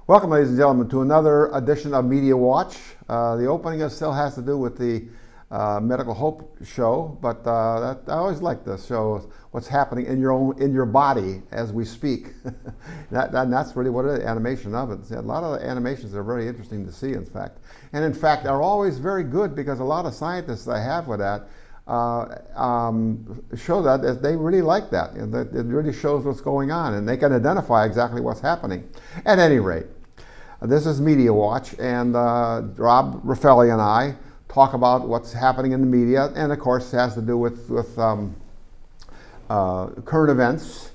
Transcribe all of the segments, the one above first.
Welcome, ladies and gentlemen, to another edition of Media Watch. The opening still has to do with the Medical Hope show, but I always like this show, what's happening in your body as we speak. That's really what it is, animation of it. A lot of the animations are very interesting to see, in fact. And in fact, are always very good because a lot of scientists I have with that show that they really like that. It really shows what's going on, and they can identify exactly what's happening. At any rate, this is Media Watch, and Rob Raffelli and I talk about what's happening in the media, and of course it has to do with current events.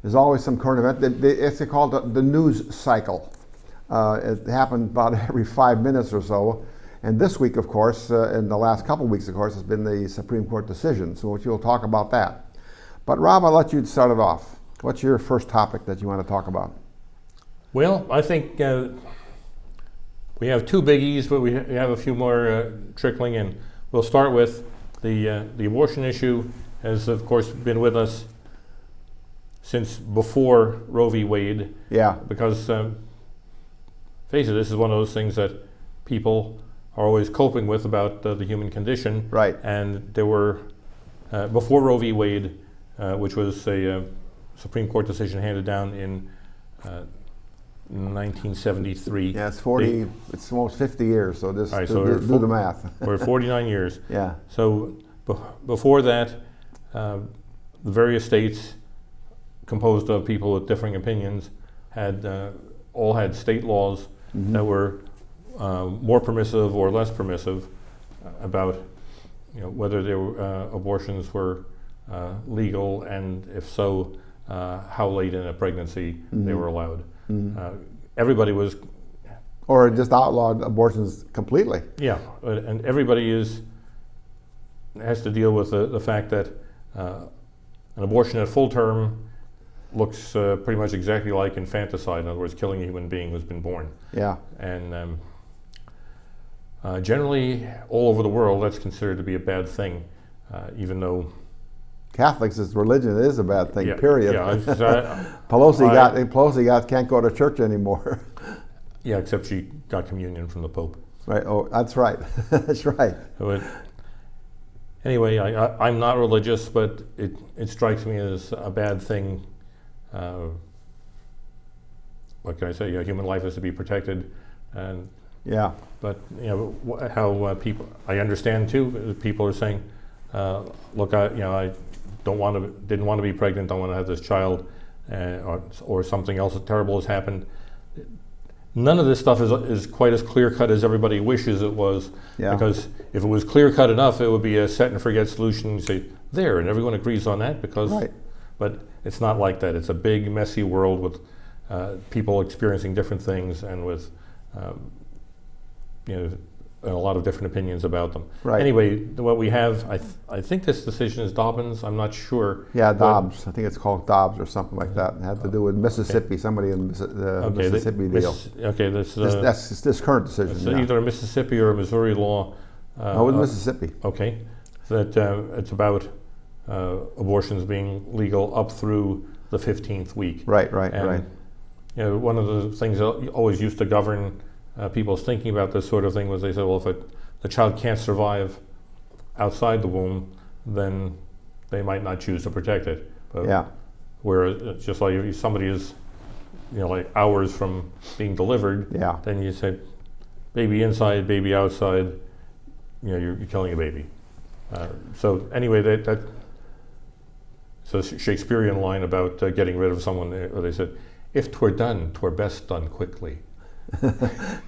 There's always some current event. It's called the news cycle. It happened about every 5 minutes or so. And this week, of course, in the last couple of weeks, of course, has been the Supreme Court decision. So we'll talk about that. But Rob, I'll let you start it off. What's your first topic that you want to talk about? Well, I think we have two biggies, but we have a few more trickling in. We'll start with the abortion issue has, of course, been with us since before Roe v. Wade. Yeah. Because, face it, this is one of those things that people are always coping with about the human condition. Right. And there were, before Roe v. Wade, which was a Supreme Court decision handed down in 1973. Yeah, it's almost 50 years, so just right, do the math. We're 49 years. Yeah. So before that, the various states composed of people with differing opinions all had state laws that were more permissive or less permissive about whether abortions were legal, and if so, how late in a pregnancy they were allowed. Everybody was, or just outlawed abortions completely. Yeah, and everybody has to deal with the fact that an abortion at full term looks pretty much exactly like infanticide. In other words, killing a human being who's been born. Yeah. And generally, all over the world, that's considered to be a bad thing, even though Catholics' religion is a bad thing. Yeah, period. yeah, Pelosi can't go to church anymore. Yeah, except she got communion from the Pope. Right. Oh, that's right. That's right. But anyway, I'm not religious, but it strikes me as a bad thing. What can I say? Human life is to be protected, and yeah. But how people, I understand too. People are saying, "Look, I didn't want to be pregnant. Don't want to have this child, or something else terrible has happened." None of this stuff is quite as clear cut as everybody wishes it was. Yeah. Because if it was clear cut enough, it would be a set and forget solution. You say there, and everyone agrees on that. Right. But it's not like that. It's a big, messy world with people experiencing different things, and with a lot of different opinions about them. Right. Anyway, what we have, I think this decision is Dobbins. I'm not sure. Yeah, Dobbs. I think it's called Dobbs or something like that. It had to do with Mississippi. Somebody in the Mississippi deal. This current decision. It's either a Mississippi or a Missouri law. No, with Mississippi. Okay, that it's about abortions being legal up through the 15th week. Right. And, one of the things that always used to govern people's thinking about this sort of thing was they said, well, if the child can't survive outside the womb, then they might not choose to protect it. But yeah. Whereas just like if somebody is, like hours from being delivered, yeah. then you say, baby inside, baby outside, you're killing a baby. So anyway, it's a Shakespearean line about getting rid of someone, where they said, if 'twere done, 'twere best done quickly.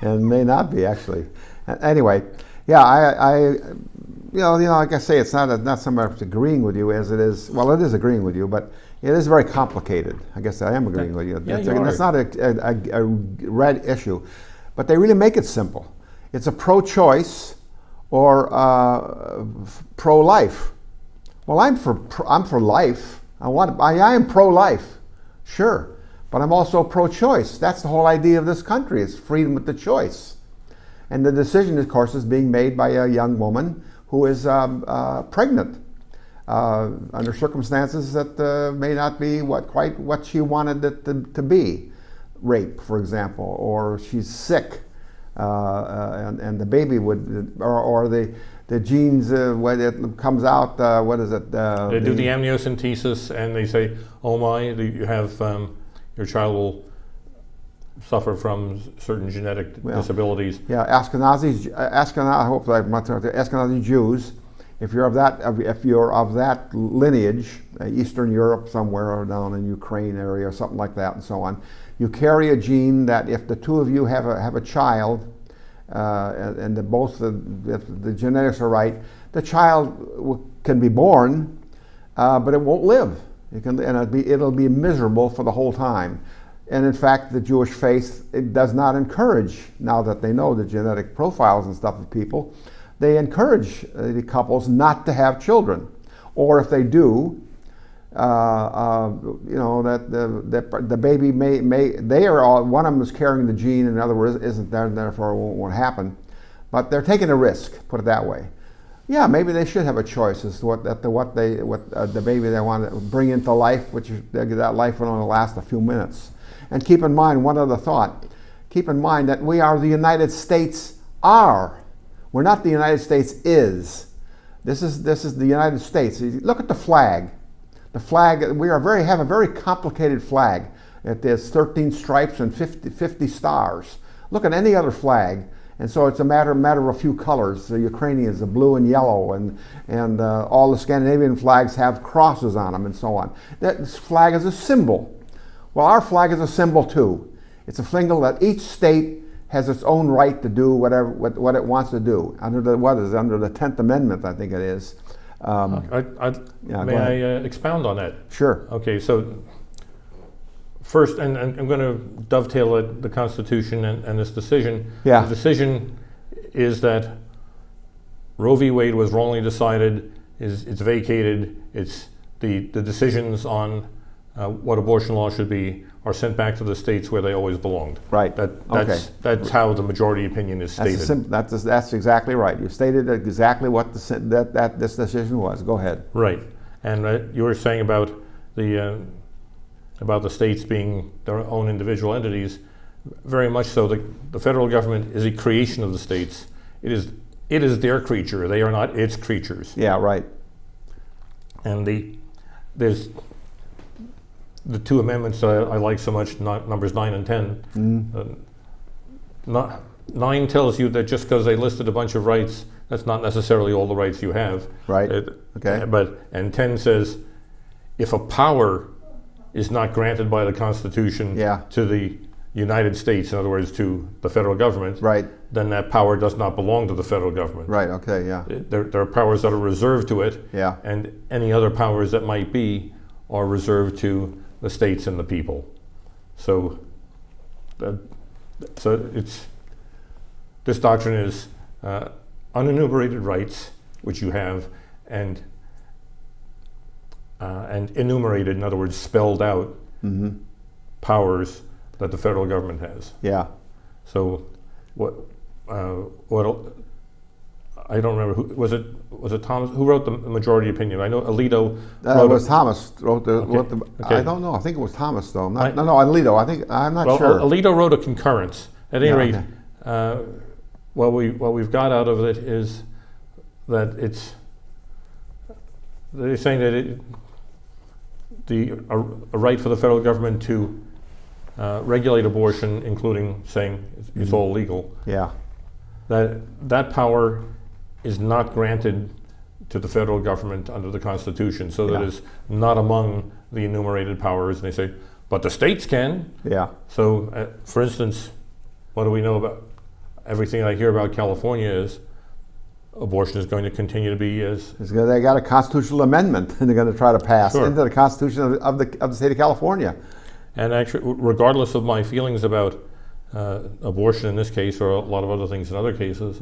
And may not be, actually. Anyway, yeah, I like I say, it's not so much agreeing with you as it is. Well, it is agreeing with you, but it is very complicated. I guess I am agreeing with you. Yeah, It's not a red issue, but they really make it simple. It's a pro-choice or pro-life. Well, I'm for life. I am pro-life, sure. But I'm also pro-choice. That's the whole idea of this country, is freedom of the choice. And the decision, of course, is being made by a young woman who is pregnant under circumstances that may not be quite what she wanted it to be. rape, for example, or she's sick, and the baby would, or the genes when it comes out, what is it? They do the amniocentesis, and they say, "Oh my, you have your child will suffer from certain genetic disabilities." Yeah, Ashkenazi. I hope I'm not Ashkenazi Jews. If you're of that lineage, Eastern Europe somewhere, or down in Ukraine area or something like that, and so on, you carry a gene that if the two of you have a child, and if the genetics are right, the child can be born, but it won't live. It'll be miserable for the whole time. And in fact, the Jewish faith, it does not encourage, now that they know the genetic profiles and stuff of people, they encourage the couples not to have children. Or if they do, that the baby one of them is carrying the gene, and the other isn't there, and therefore it won't happen. But they're taking a risk, put it that way. Yeah, maybe they should have a choice as to what the baby they want to bring into life, which that life will only last a few minutes. And keep in mind one other thought. Keep in mind that we are the United States are. We're not the United States is. This is the United States. Look at the flag. The flag, have a very complicated flag. There's 13 stripes and 50 stars. Look at any other flag. And so it's a matter of a few colors. The Ukrainians, the blue and yellow, and all the Scandinavian flags have crosses on them and so on. This flag is a symbol. Well, our flag is a symbol too. It's a symbol that each state has its own right to do what it wants to do under the 10th Amendment, I think it is. May I expound on that? Sure. Okay, so first, and I'm going to dovetail the Constitution and this decision. Yeah. The decision is that Roe v. Wade was wrongly decided. It's vacated. It's the decisions on what abortion law should be are sent back to the states where they always belonged. Right. That's how the majority opinion is stated. That's exactly right. You stated exactly what this decision was. Go ahead. Right, and you were saying about the states being their own individual entities. Very much so. The federal government is a creation of the states. It is their creature. They are not its creatures. Yeah. Right. And there's the two amendments I like so much, numbers 9 and 10. 9 tells you that just because they listed a bunch of rights, that's not necessarily all the rights you have. Right. Okay. And 10 says, if a power is not granted by the Constitution to the United States, in other words, to the federal government, right, then that power does not belong to the federal government. Right. Okay. Yeah. There are powers that are reserved to it. Yeah. And any other powers that might be are reserved to the states and the people. So it's this doctrine is unenumerated rights, which you have, and enumerated, in other words, spelled out powers that the federal government has. Yeah. So what I don't remember who was it Thomas who wrote the majority opinion? I know Alito it was Thomas wrote the. Okay. I don't know. I think it was Thomas though. No, Alito. I'm not sure. Alito wrote a concurrence. At any rate, okay. what we've got out of it is that they're saying that a right for the federal government to regulate abortion, including saying it's all legal. Yeah. That power is not granted to the federal government under the Constitution, so that is not among the enumerated powers. And they say, but the states can. Yeah. So, for instance, what do we know about everything I hear about California is abortion is going to continue to be as. They got a constitutional amendment, and they're going to try to pass into the Constitution of the state of California. And actually, regardless of my feelings about abortion in this case, or a lot of other things in other cases,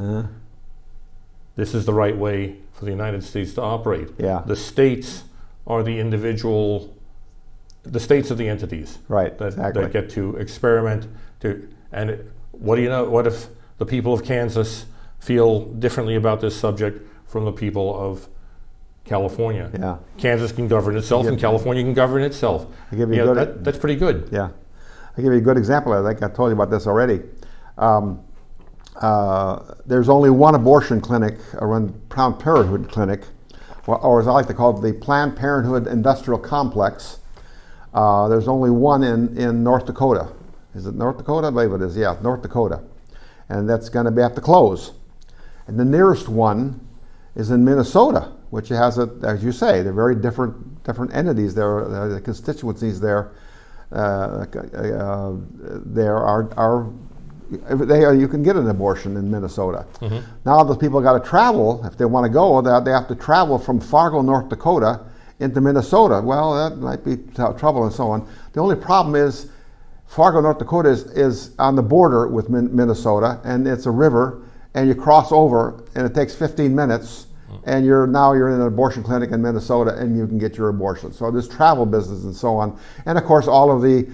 this is the right way for the United States to operate. Yeah. The states are the states are the entities. Right. That get to experiment. And what do you know? What if the people of Kansas feel differently about this subject from the people of California? Yeah. Kansas can govern itself, and California can govern itself. That's pretty good. Yeah. I'll give you a good example. I think I told you about this already. There's only one abortion clinic, around Planned Parenthood clinic, or as I like to call it, the Planned Parenthood Industrial Complex. There's only one in North Dakota. Is it North Dakota? I believe it is, yeah, North Dakota. And that's going to have to close. And the nearest one is in Minnesota, which has, as you say, they're very different entities there, the constituencies there. You can get an abortion in Minnesota. Mm-hmm. Now those people got to travel. If they want to go, they have to travel from Fargo, North Dakota, into Minnesota. Well, that might be trouble and so on. The only problem is Fargo, North Dakota is on the border with Minnesota, and it's a river, and you cross over, and it takes 15 minutes, and you're in an abortion clinic in Minnesota, and you can get your abortion. So there's travel business and so on. And of course, a lot of the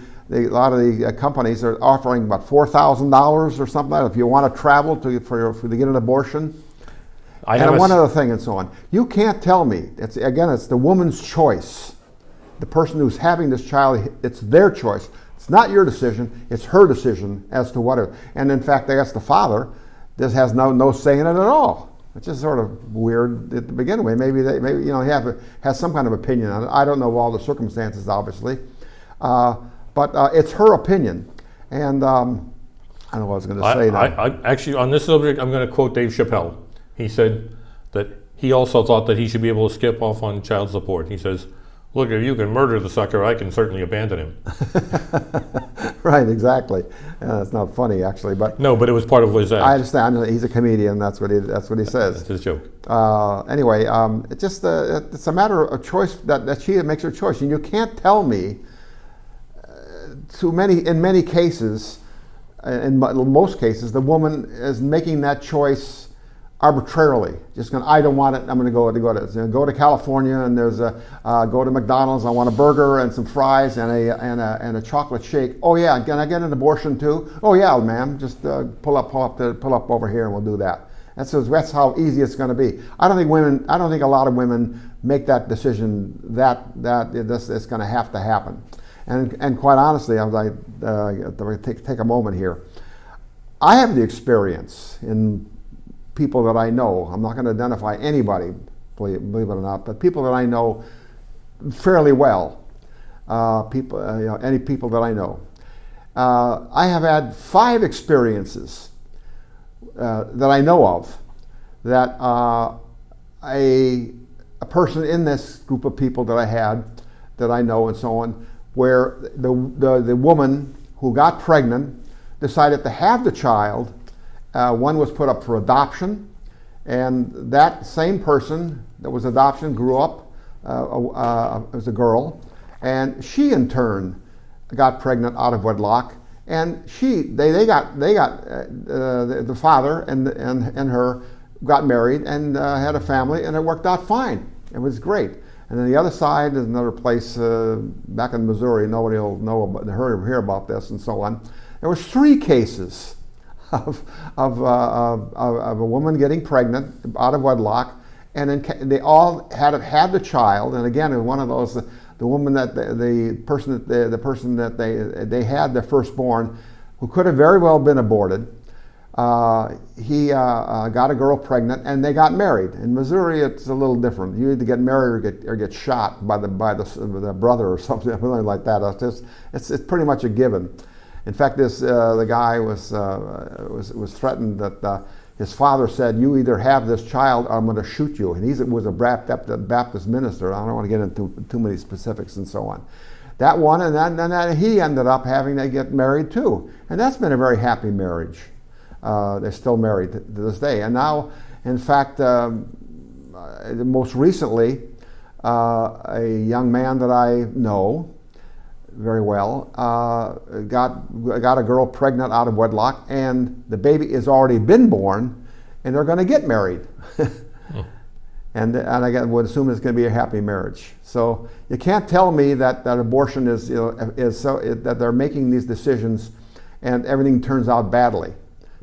companies are offering about $4,000 or something like that if you want to travel to get an abortion. One other thing and so on. You can't tell me. It's the woman's choice. The person who's having this child, it's their choice. It's not your decision. It's her decision as to whatever. And in fact, I guess the father just has no say in it at all. It's just sort of weird to begin with. Maybe he has some kind of opinion on it. I don't know all the circumstances, obviously, but it's her opinion. And I don't know what I was going to say now. Actually, on this subject, I'm going to quote Dave Chappelle. He said that he also thought that he should be able to skip off on child support. He says, "Look, if you can murder the sucker, I can certainly abandon him." Right, exactly. It's not funny, actually, but no, but it was part of his act. I understand. He's a comedian. That's what he says. It's his joke. Anyway, it's a matter of choice that she makes her choice, and you can't tell me. In many cases, in most cases, the woman is making that choice arbitrarily. Just going, I don't want it. I'm going to go to California, and go to McDonald's. I want a burger and some fries and a chocolate shake. Oh yeah, can I get an abortion too? Oh yeah, ma'am. Just pull up over here, and we'll do that. That's how easy it's going to be. I don't think a lot of women make that decision that it's going to have to happen. And quite honestly, I was take a moment here. I have the experience in people that I know. I'm not going to identify anybody, believe it or not, but people that I know fairly well. Any people that I know. I have had 5 experiences that I know of that a person in this group of people that I had, that I know and so on, where the woman who got pregnant decided to have the child. One was put up for adoption, and that same person that was adoption grew up as a girl, and she in turn got pregnant out of wedlock, and the father and her got married and had a family, and it worked out fine. It was great. And then the other side is another place back in Missouri. Nobody will hear about this and so on. There was 3 cases of a woman getting pregnant out of wedlock, and then they all had the child. And again, in one of those, the woman that the person that they had their firstborn, who could have very well been aborted. He got a girl pregnant, and they got married. In Missouri, it's a little different. You either get married or get shot by the brother or something like that. It's pretty much a given. In fact, the guy was threatened that his father said, "You either have this child, or I'm going to shoot you." And he was a Baptist minister. I don't want to get into too many specifics and so on. That one, and then he ended up having to get married too, and that's been a very happy marriage. They're still married to this day. And now, in fact, most recently, a young man that I know very well got a girl pregnant out of wedlock, and the baby has already been born, and they're going to get married. And I would assume it's going to be a happy marriage. So you can't tell me that abortion is so that they're making these decisions, and everything turns out badly.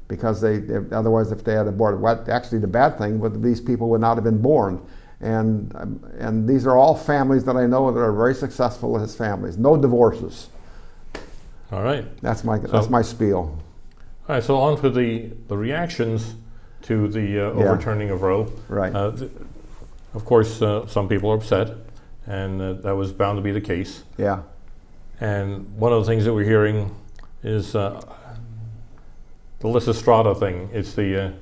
Because otherwise, if they had aborted, actually the bad thing was these people would not have been born, and these are all families that I know that are very successful as families. No divorces. All right. That's my spiel. All right. So on to the reactions to the overturning of Roe. Right. Of course, some people are upset, and that was bound to be the case. Yeah. And one of the things that we're hearing is the Lysistrata thing. It's the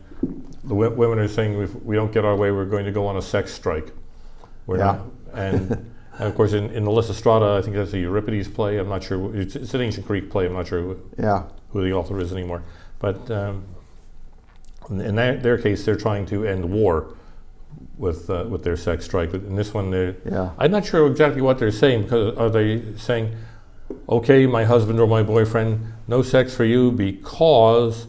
women are saying if we don't get our way, we're going to go on a sex strike. We're Yeah. not, and of course, in the Lysistrata, I think that's a Euripides play. I'm not sure. It's an ancient Greek play. I'm not sure Yeah. who the author is anymore. But in their case, they're trying to end war with their sex strike. In this one, Yeah. I'm not sure exactly what they're saying, because are they saying, okay, my husband or my boyfriend, no sex for you because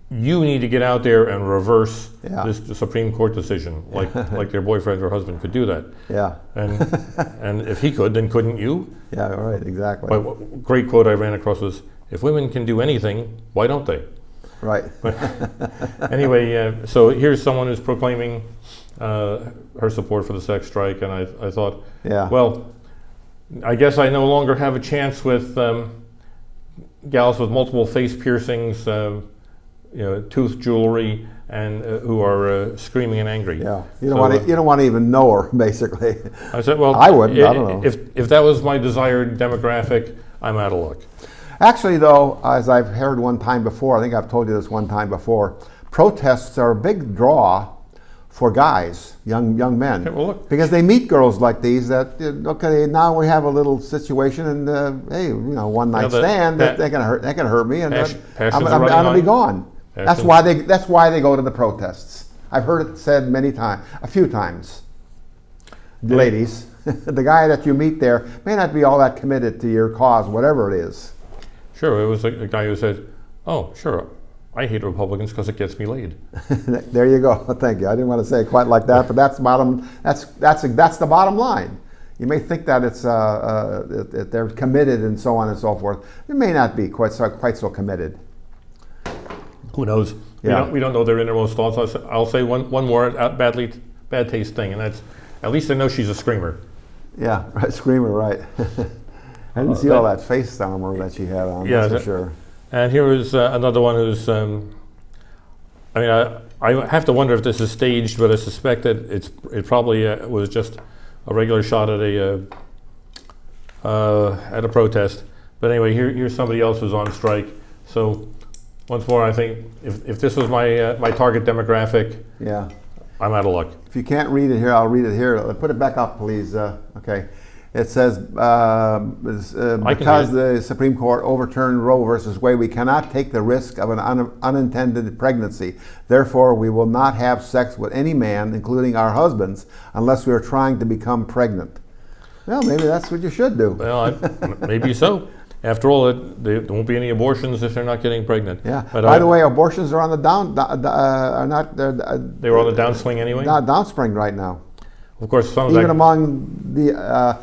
you need to get out there and reverse Yeah. this Supreme Court decision, like their boyfriend or husband could do that. Yeah. And if he could, then couldn't you? Yeah. Right. Exactly. But great quote I ran across was, if women can do anything, why don't they? Right. Anyway, so here's someone who's proclaiming her support for the sex strike, and I thought, Yeah. well, I guess I no longer have a chance with gals with multiple face piercings, tooth jewelry, and who are screaming and angry. Yeah. You don't want to even know her, basically. I said, well, I wouldn't. I don't know. If that was my desired demographic, I'm out of luck. Actually, though, as I've heard one time before, I think I've told you this one time before, protests are a big draw for guys, young men, Okay, well, look. because they meet girls like these that okay, now we have a little situation, and hey, one night stand, they can hurt me, and I'm gonna be gone. That's why they go to the protests. I've heard it said a few times. Ladies, the guy that you meet there may not be all that committed to your cause, whatever it is. Sure, it was a guy who said, oh, sure, I hate Republicans because it gets me laid. There you go. Thank you. I didn't want to say it quite like that, but that's the bottom line. You may think that it's that they're committed and so on and so forth. They may not be quite so committed. Who knows? Yeah. We don't know their innermost thoughts. I'll say one more bad taste thing, and that's, at least I know she's a screamer. Yeah, right, screamer, right. I didn't see all that face armor that she had on, that's for sure. And here is another one who's, I have to wonder if this is staged, but I suspect that it probably was just a regular shot at a protest. But anyway, here's somebody else who's on strike. So once more, I think if this was my target demographic, yeah, I'm out of luck. If you can't read it here, I'll read it here. Put it back up, please. Okay. It says, because the Supreme Court overturned Roe versus Wade, we cannot take the risk of an unintended pregnancy. Therefore, we will not have sex with any man, including our husbands, unless we are trying to become pregnant. Well, maybe that's what you should do. Well, maybe so. After all, there won't be any abortions if they're not getting pregnant. Yeah. But by the way, abortions are on the they were on the downswing anyway. Downspring right now. Of course, some of even that, among the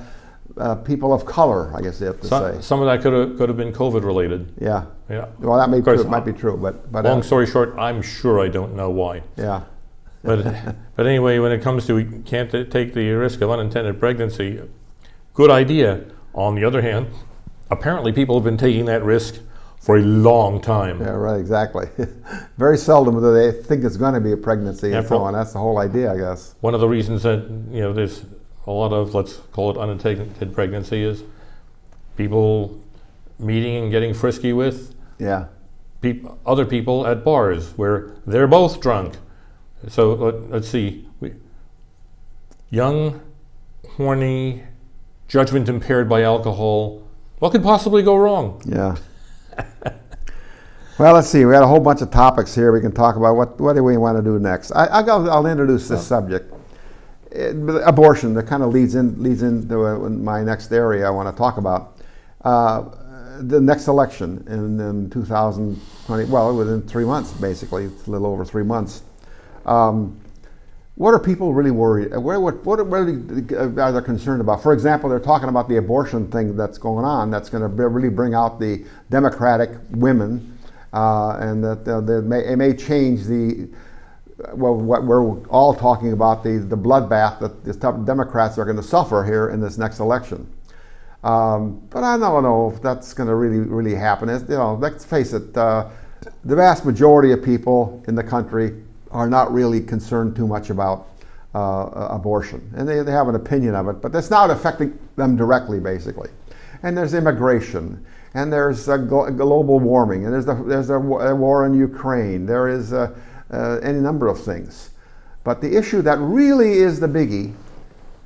people of color, I guess they have to say. Some of that could have been COVID related. Yeah. Yeah. Well, that might be true, but long story short, I'm sure I don't know why. Yeah. But anyway, when it comes to we can't take the risk of unintended pregnancy, good idea. On the other hand, apparently people have been taking that risk for a long time. Yeah, right, exactly. Very seldom do they think it's going to be a pregnancy and so on. That's the whole idea, I guess. One of the reasons that there's a lot of, let's call it unintended pregnancy, is people meeting and getting frisky with other people at bars where they're both drunk. So let's see. Young, horny, judgment impaired by alcohol. What could possibly go wrong? Yeah. Well, let's see. We got a whole bunch of topics here we can talk about. What do we want to do next? I'll introduce this subject. Abortion. That kind of leads into my next area I want to talk about. The next election in 2020. Well, within 3 months, basically. It's a little over 3 months. What are people really worried? What are they concerned about? For example, they're talking about the abortion thing that's going on. That's going to really bring out the Democratic women, and that it may change what we're all talking about, the bloodbath that the Democrats are going to suffer here in this next election. But I don't know if that's going to really happen. Let's face it, the vast majority of people in the country are not really concerned too much about abortion. And they have an opinion of it, but that's not affecting them directly, basically. And there's immigration, and there's global warming, and there's a war in Ukraine. There is any number of things. But the issue that really is the biggie,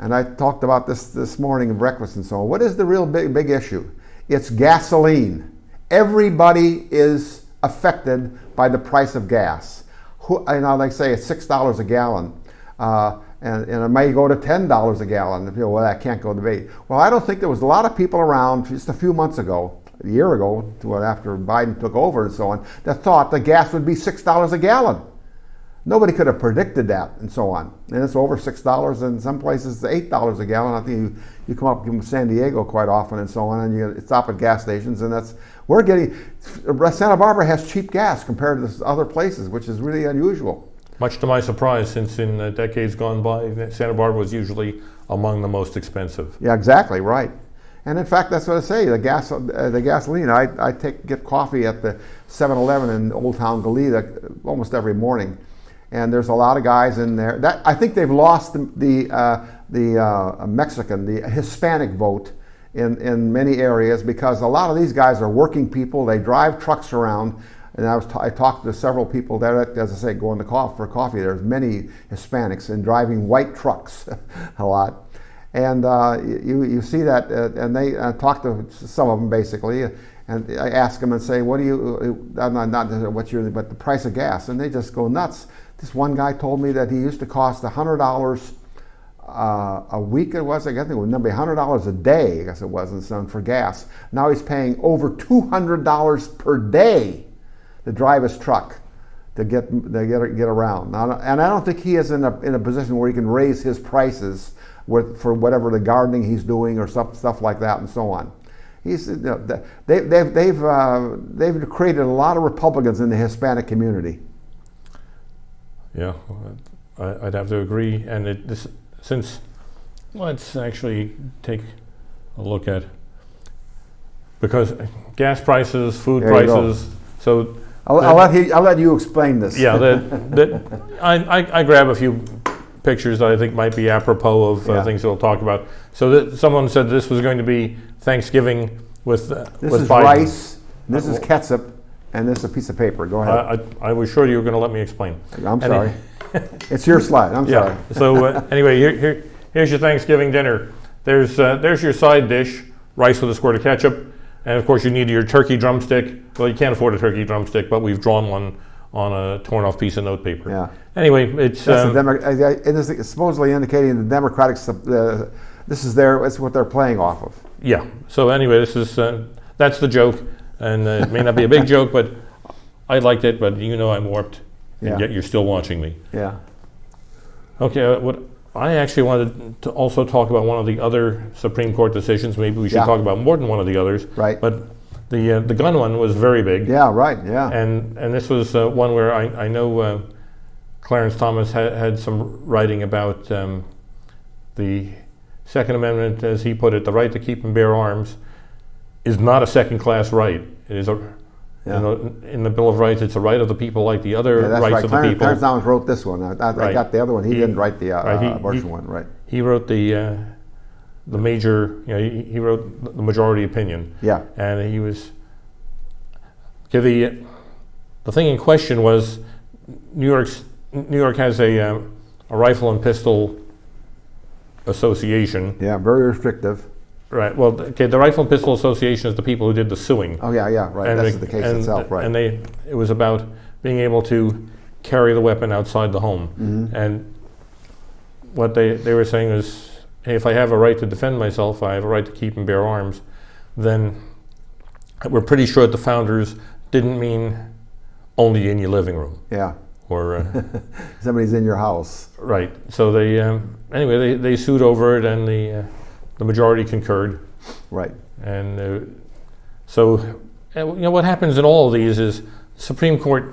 and I talked about this morning at breakfast and so on, what is the real big issue? It's gasoline. Everybody is affected by the price of gas. Like say it's $6 a gallon, and it may go to $10 a gallon. People, well, that can't go to debate. Well, I don't think there was a lot of people around just a few months ago, a year ago, after Biden took over and so on, that thought the gas would be $6 a gallon. Nobody could have predicted that and so on. And it's over $6, and in some places it's $8 a gallon. I think you come up from San Diego quite often and so on, and you stop at gas stations, and Santa Barbara has cheap gas compared to other places, which is really unusual. Much to my surprise, since in decades gone by, Santa Barbara was usually among the most expensive. Yeah, exactly, right. And in fact, that's what I say, the gasoline, I get coffee at the 7-Eleven in Old Town Goleta almost every morning. And there's a lot of guys in there. I think they've lost the Mexican, the Hispanic vote in many areas, because a lot of these guys are working people. They drive trucks around. And I talked to several people there, as I say, going for coffee. There's many Hispanics and driving white trucks a lot. And you see that, and they talk to some of them basically, and I ask them and say, but the price of gas, and they just go nuts. This one guy told me that he used to cost $100 a week. It was, I guess it was maybe $100 a day. I guess it was, and so for gas. Now he's paying over $200 per day to drive his truck to get around. And I don't think he is in a position where he can raise his prices for whatever the gardening he's doing or stuff like that and so on. They've created a lot of Republicans in the Hispanic community. Yeah, I'd have to agree. And let's actually take a look at, because gas prices, food prices. So I'll let you explain this. Yeah, I grab a few pictures that I think might be apropos of things that we'll talk about. So someone said this was going to be Thanksgiving with this is Biden. Rice, this is ketchup, and this is a piece of paper. Go ahead. I was sure you were going to let me explain. I'm sorry. It's your slide. I'm sorry. So anyway, here's your Thanksgiving dinner. There's your side dish, rice with a squirt of ketchup, and of course you need your turkey drumstick. Well, you can't afford a turkey drumstick, but we've drawn one on a torn off piece of notepaper. Yeah. Anyway, it's it is supposedly indicating the Democratic. It's what they're playing off of. Yeah. So anyway, that's the joke, and it may not be a big joke, but I liked it. But I'm warped, and yet you're still watching me. Yeah. Okay. What I actually wanted to also talk about one of the other Supreme Court decisions. Maybe we should talk about more than one of the others. Right. But the gun one was very big. Yeah. Right. Yeah. And this was one where I know Clarence Thomas had some writing about the Second Amendment, as he put it, the right to keep and bear arms is not a second-class right. It is in the Bill of Rights, it's a right of the people like the other rights of the people. Clarence Thomas wrote this one. I got the other one. He didn't write the abortion one, right? He wrote the major. He wrote the majority opinion. Yeah. And he was. The thing in question was New York has a rifle and pistol association. Yeah, very restrictive. Right. Well, the Rifle and Pistol Association is the people who did the suing. Oh yeah, right. That's the case itself, right? And it was about being able to carry the weapon outside the home. Mm-hmm. And what they were saying is, hey, if I have a right to defend myself, I have a right to keep and bear arms, then we're pretty sure the founders didn't mean only in your living room. Yeah. Or somebody's in your house. Right. So they sued over it, and the majority concurred. Right. And so what happens in all of these is the Supreme Court,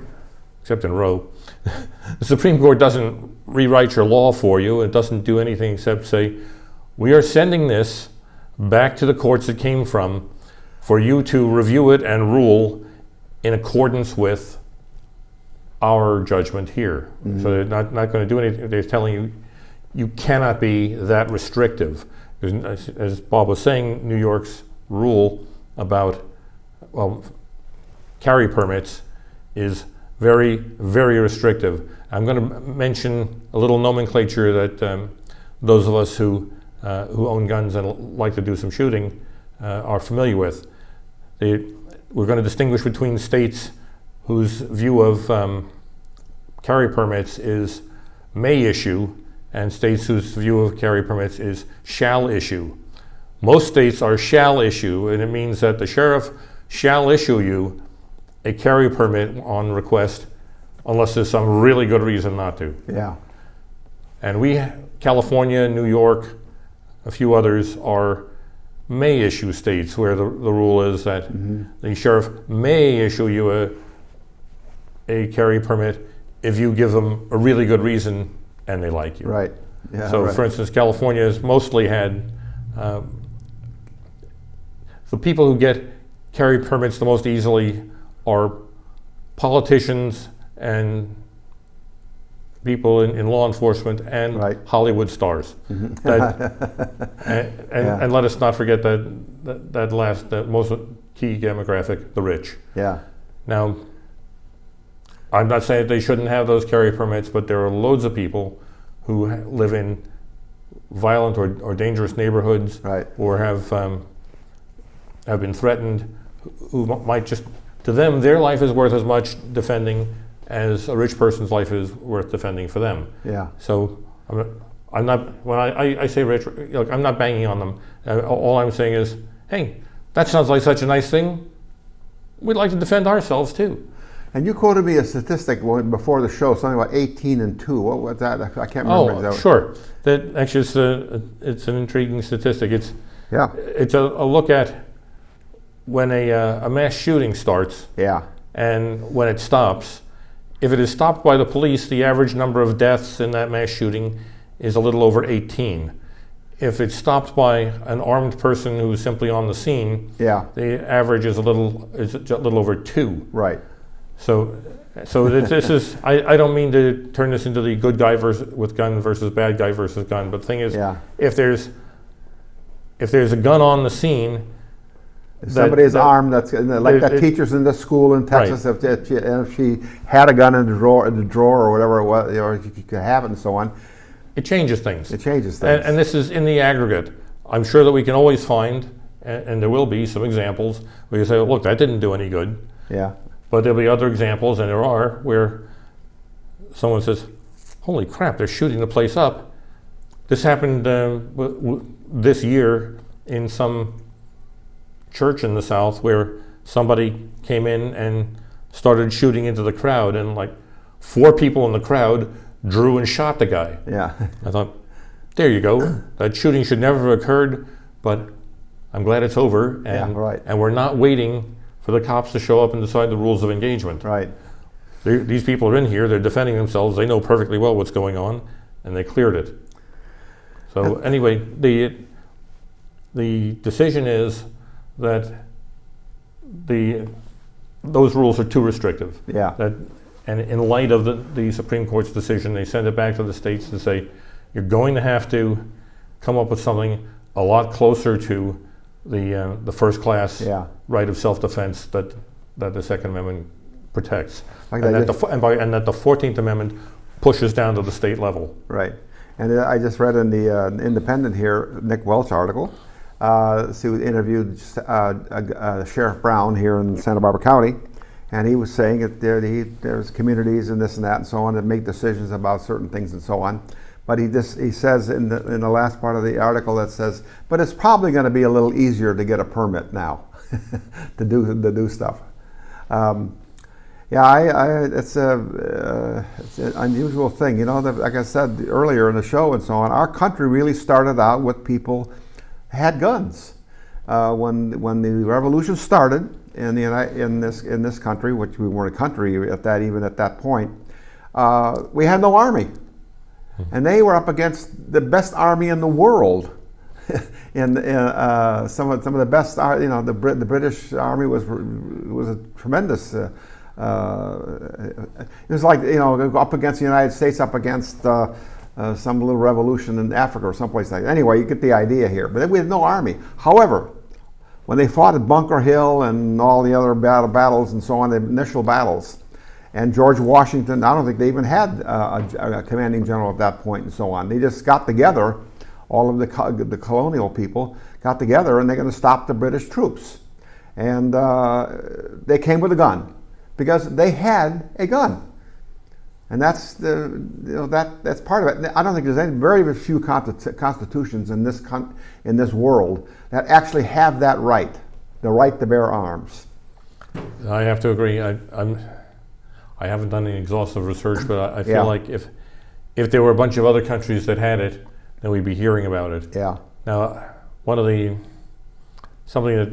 except in Roe, the Supreme Court doesn't rewrite your law for you. It doesn't do anything except say, we are sending this back to the courts it came from for you to review it and rule in accordance with our judgment here. So they're not going to do anything. They're telling you you cannot be that restrictive. As Bob was saying, New York's rule about carry permits is very, very restrictive. I'm going to mention a little nomenclature that those of us who own guns and like to do some shooting are familiar with. We're going to distinguish between states whose view of carry permits is may issue and states whose view of carry permits is shall issue. Most states are shall issue, and it means that the sheriff shall issue you a carry permit on request unless there's some really good reason not to. Yeah. And California, New York, a few others are may issue states where the rule is that the sheriff may issue you a carry permit if you give them a really good reason and they like you. Right. Yeah. So, right. for instance, California has mostly had the people who get carry permits the most easily are politicians and people in law enforcement and Right. Hollywood stars. And let us not forget that most key demographic, the rich. Yeah. Now, I'm not saying that they shouldn't have those carry permits, but there are loads of people who live in violent or dangerous neighborhoods, Right. or have been threatened, who might just, to them, their life is worth as much defending as a rich person's life is worth defending for them. Yeah. So I'm not when I say rich, look, I'm not banging on them. All I'm saying is, hey, that sounds like such a nice thing. We'd like to defend ourselves too. And you quoted me a statistic before the show, something about 18 and 2. What was that? I can't remember. Oh, sure. That actually it's an intriguing statistic. It's a look at when a mass shooting starts. Yeah. And when it stops. If it is stopped by the police, the average number of deaths in that mass shooting is a little over 18. If it's stopped by an armed person who's simply on the scene, the average is a little over 2. Right. So this is, I don't mean to turn this into the good guy with gun versus bad guy versus gun, but the thing is, if there's a gun on the scene, if somebody is armed, that's like that teacher's in the school in Texas. Right. If she had a gun in the drawer or whatever it was, or you could have it and so on. It changes things. It changes things. And this is in the aggregate. I'm sure that we can always find, and there will be some examples where you say, look, that didn't do any good. Yeah. But there'll be other examples, and there are, where someone says, holy crap, they're shooting the place up. This happened this year in some church in the South where somebody came in and started shooting into the crowd, and like 4 people in the crowd drew and shot the guy. Yeah. I thought, there you go. That shooting should never have occurred, but I'm glad it's over, and we're not waiting for the cops to show up and decide the rules of engagement. Right. These people are in here, they're defending themselves, they know perfectly well what's going on, and they cleared it. So anyway, the decision is that those rules are too restrictive. Yeah. And in light of the Supreme Court's decision, they send it back to the states to say, you're going to have to come up with something a lot closer to the first class right of self-defense that the Second Amendment protects, and that the 14th Amendment pushes down to the state level. Right. And I just read in the Independent here, Nick Welch article. He interviewed Sheriff Brown here in Santa Barbara County, and he was saying that there's communities and this and that and so on that make decisions about certain things and so on. But he says in the last part of the article that says, but it's probably going to be a little easier to get a permit now to do stuff. It's an unusual thing, you know. Like I said earlier in the show and so on, our country really started out with people had guns. When the revolution started in this country, which we weren't a country at that point, we had no army, and they were up against the best army in the world. some of the best. The British Army was a tremendous. It was like up against the United States, up against some little revolution in Africa or someplace like that. Anyway, you get the idea here. But we had no army. However, when they fought at Bunker Hill and all the other battles and so on, the initial battles, and George Washington, I don't think they even had a commanding general at that point and so on. They just got together, all of the colonial people got together, and they're going to stop the British troops. And they came with a gun because they had a gun. And that's that's part of it. I don't think there's very few constitutions in this world that actually have that right, the right to bear arms. I have to agree. I haven't done any exhaustive research, but I feel like if there were a bunch of other countries that had it, then we'd be hearing about it. Yeah. Now, something that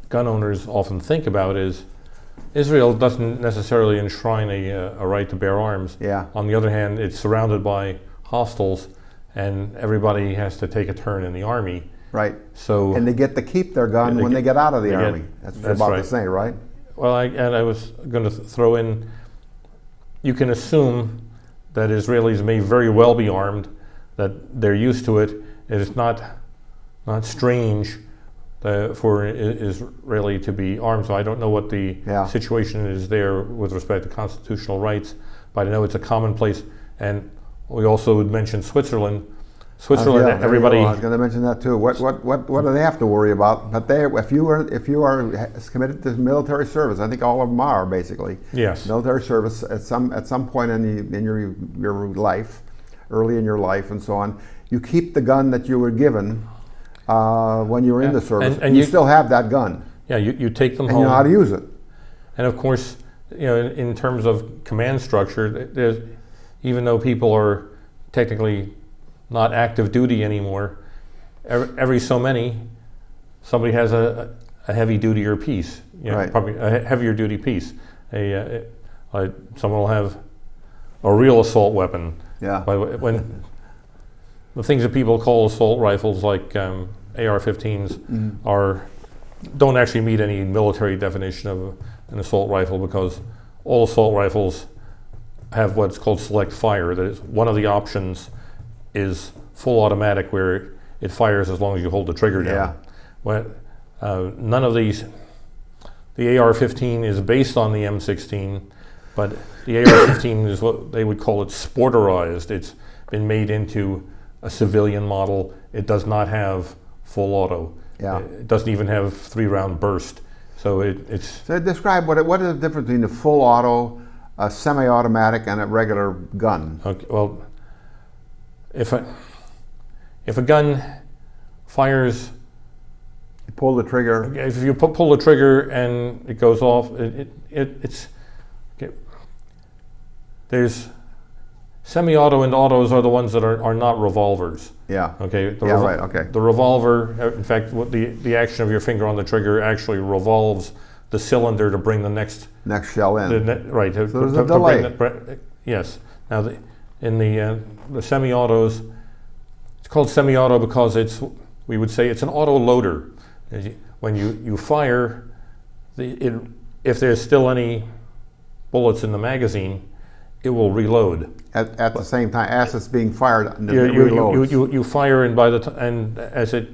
gun owners often think about is Israel doesn't necessarily enshrine a right to bear arms. Yeah. On the other hand, it's surrounded by hostiles, and everybody has to take a turn in the army. Right. So and they get to keep their gun when they get out of the army. That's what you're about right. to say, right? Well, I was going to throw in, you can assume that Israelis may very well be armed, that they're used to it. It is not strange for Israeli to be armed. So I don't know what the situation is there with respect to constitutional rights, but I know it's a commonplace. And we also would mention Switzerland. Everybody. I was going to mention that too. What do they have to worry about? But if you are committed to military service, I think all of them are basically. Yes. Military service at some point in your life, early in your life, and so on. You keep the gun that you were given when you were in the service, and you still have that gun. Yeah, you take them and home. You know how to use it. And of course, in terms of command structure, even though people are technically not active duty anymore, every so many, somebody has a heavy duty piece, right. Probably a heavier duty piece. Someone will have a real assault weapon. Yeah. When the things that people call assault rifles, like AR-15s, don't actually meet any military definition of an assault rifle, because all assault rifles have what's called select fire. That is, one of the options is full automatic, where it fires as long as you hold the trigger down. Yeah. None of these. The AR-15 is based on the M16, but the AR-15 is what they would call it sporterized. It's been made into a civilian model. It does not have full auto. Yeah. It doesn't even have 3-round burst. So it's. So describe what is the difference between a full auto, a semi-automatic, and a regular gun? Okay, well, if a gun fires, you pull the trigger. If you pull the trigger and it goes off, it's okay. There's semi-auto and autos are the ones that are not revolvers. Yeah. Okay. Right. Okay. The revolver, in fact, the action of your finger on the trigger actually revolves the cylinder to bring the next shell in. Right. So there's a delay. Yes. Now, in the semi-autos, it's called semi-auto because we would say it's an auto loader. When you fire, if there's still any bullets in the magazine, it will reload at the same time as it's being fired. It reloads. You fire, and and as it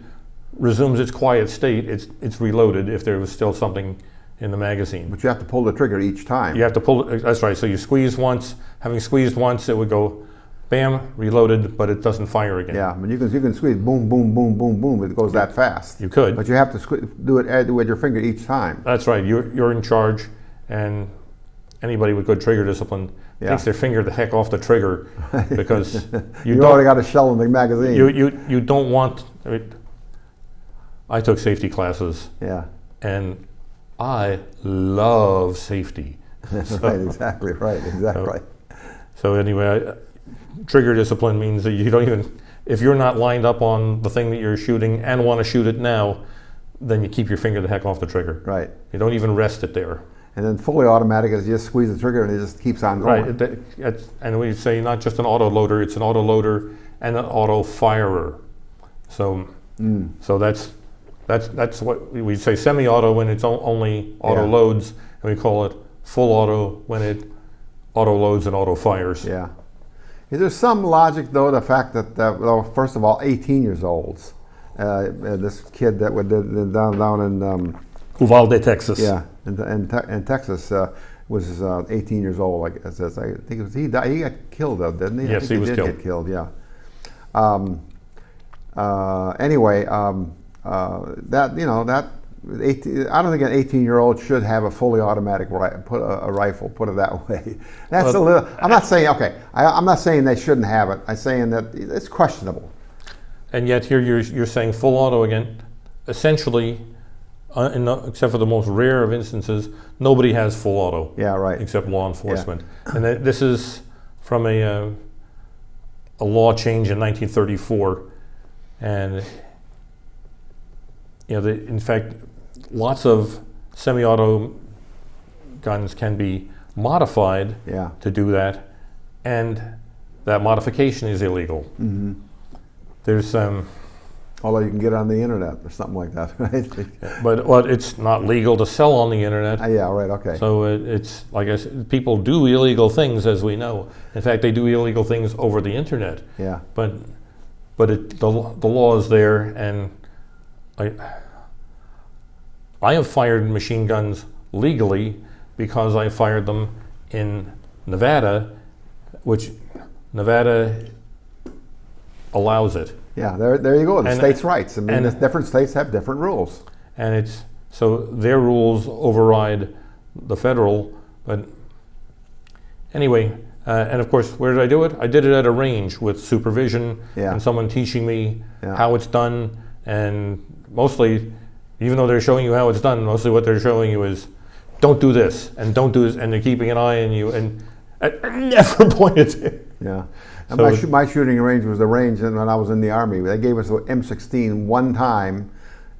resumes its quiet state, it's reloaded if there was still something in the magazine. But you have to pull the trigger each time. You have to pull. That's right. So you squeeze once. Having squeezed once, it would go, bam, reloaded, but it doesn't fire again. Yeah, but you can squeeze, boom, boom, boom, boom, boom. It goes that fast. You could, but you have to do it with your finger each time. That's right. You're in charge, and anybody with good trigger discipline takes their finger the heck off the trigger, because you already got a shell in the magazine. You don't want. I took safety classes. Yeah. And I love safety. Right. Exactly. So anyway, trigger discipline means that you don't even. If you're not lined up on the thing that you're shooting and want to shoot it now, then you keep your finger the heck off the trigger. Right. You don't even rest it there. And then fully automatic is you just squeeze the trigger and it just keeps on going. Right. And we say not just an auto loader, it's an auto loader and an auto firer. So so that's what we say semi-auto when it's only auto Yeah. loads, and we call it full auto when it auto loads and auto fires. Yeah. Is there some logic, though, the fact that, well, first of all, 18 years olds. This kid that would down in Uvalde, Texas. yeah in Texas was 18 years old. I guess I think it was, he got killed though, didn't he? I Yes, think he was did killed. Get killed. Yeah. Anyway, that 18, I don't think an 18-year-old should have a fully automatic rifle. Put it that way. That's a little. I'm not saying okay. I'm not saying they shouldn't have it. I'm saying that it's questionable. And yet here you're saying full auto again. Essentially, except for the most rare of instances, nobody has full auto. Yeah, right. Except law enforcement. And this is from a law change in 1934, and in fact, lots of semi-auto guns can be modified Yeah. to do that, and that modification is illegal. Mm-hmm. There's Although you can get it on the internet or something like that, right? but it's not legal to sell on the internet. Yeah, right. Okay. So it's like I said, people do illegal things, as we know. In fact, they do illegal things over the internet. Yeah. But the law is there, and I have fired machine guns legally because I fired them in Nevada, which Nevada allows it. Yeah, there you go. The And- states' rights. I mean, and- the different states have different rules. And it's so their rules override the federal. But anyway, and of course, where did I do it? I did it at a range with supervision Yeah. and someone teaching me Yeah. how it's done. And mostly, even though they're showing you how it's done, mostly what they're showing you is don't do this and don't do this, and they're keeping an eye on you. And I never pointed. Yeah. And So- my shooting range was the range when I was in the Army. They gave us an M16 one time,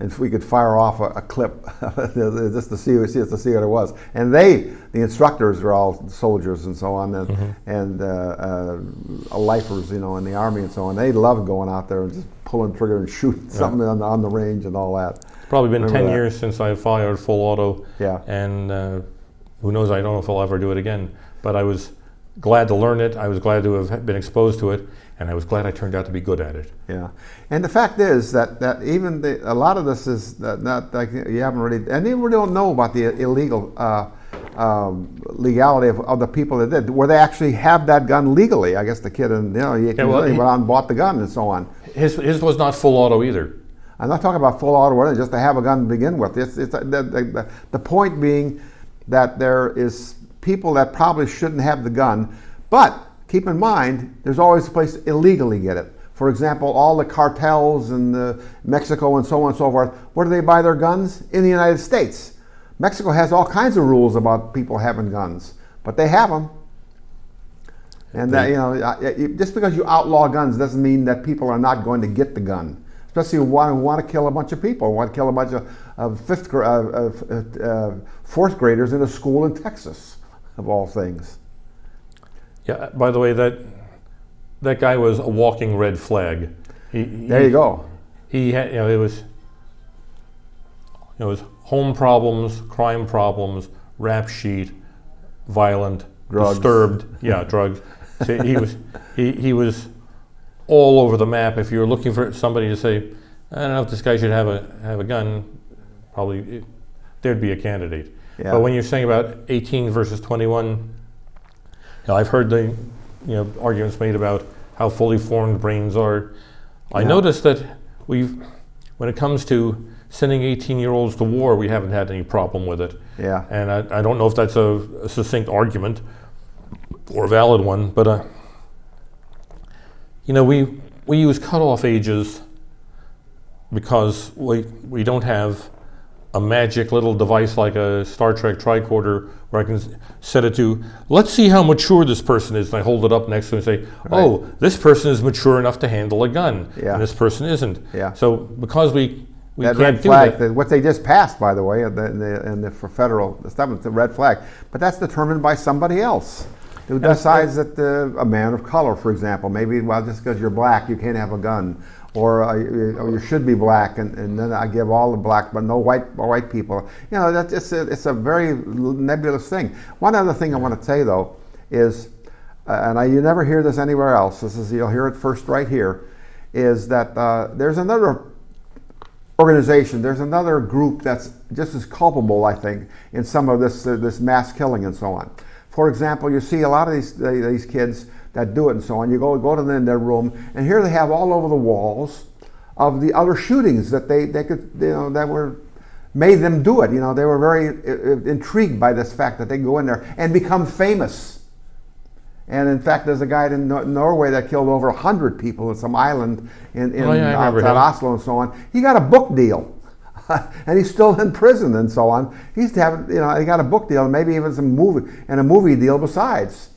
and we could fire off a clip just to see what it was. And the instructors were all soldiers and so on, and lifers, in the Army and so on. They loved going out there and just pulling trigger and shooting something on the range and all that. Probably been Remember 10 that. years since I fired full auto. Yeah. And who knows, I don't know if I'll ever do it again. But I was glad to learn it. I was glad to have been exposed to it. And I was glad I turned out to be good at it. Yeah, and the fact is that even a lot of this is not like you haven't really, and you really don't know about the illegal legality of the people that did, where they actually have that gun legally. I guess the kid and he went out and bought the gun and so on. His was not full auto either. I'm not talking about full auto, whether just to have a gun to begin with. It's the point being that there is people that probably shouldn't have the gun, but keep in mind, there's always a place to illegally get it. For example, all the cartels in Mexico and so on and so forth, where do they buy their guns? In the United States. Mexico has all kinds of rules about people having guns, but they have them. And just because you outlaw guns doesn't mean that people are not going to get the gun. Especially who want to kill a bunch of people, want to kill a bunch of fourth graders in a school in Texas, of all things. Yeah. By the way, that guy was a walking red flag. There you go. He had, it was home problems, crime problems, rap sheet, violent, Drugs. disturbed. Yeah, drugs. So he was all over the map. If you're looking for somebody to say, I don't know if this guy should have a gun, probably there'd be a candidate. Yeah. But when you're saying about 18 versus 21, I've heard the arguments made about how fully formed brains are. I noticed that when it comes to sending 18-year-olds to war, we haven't had any problem with it. Yeah. And I don't know if that's a succinct argument or a valid one, but we use cutoff ages because we don't have a magic little device like a Star Trek tricorder where I can set it to, let's see how mature this person is, and I hold it up next to it and say, oh, this person is mature enough to handle a gun, and this person isn't. Yeah. So because we that can't red do flag, that. what they just passed, by the way, for federal stuff, it's a red flag. But that's determined by somebody else. who decides that a man of color, for example, maybe, well, just because you're black, you can't have a gun, or you should be black, and then I give all the black, but no white people. You know, it's a very nebulous thing. One other thing I want to say though is, and you never hear this anywhere else. You'll hear it first right here, is that there's another organization, there's another group that's just as culpable, I think, in some of this mass killing and so on. For example, you see a lot of these kids that do it and so on. You go to them in their room, and here they have all over the walls of the other shootings that they could, you know, that were made them do it. You know, they were very intrigued by this fact that they can go in there and become famous. And in fact, there's a guy in Norway that killed over 100 people at some island outside Oslo and so on. He got a book deal, and he's still in prison and so on. He's having, you know, he got a book deal, and maybe even a movie deal besides.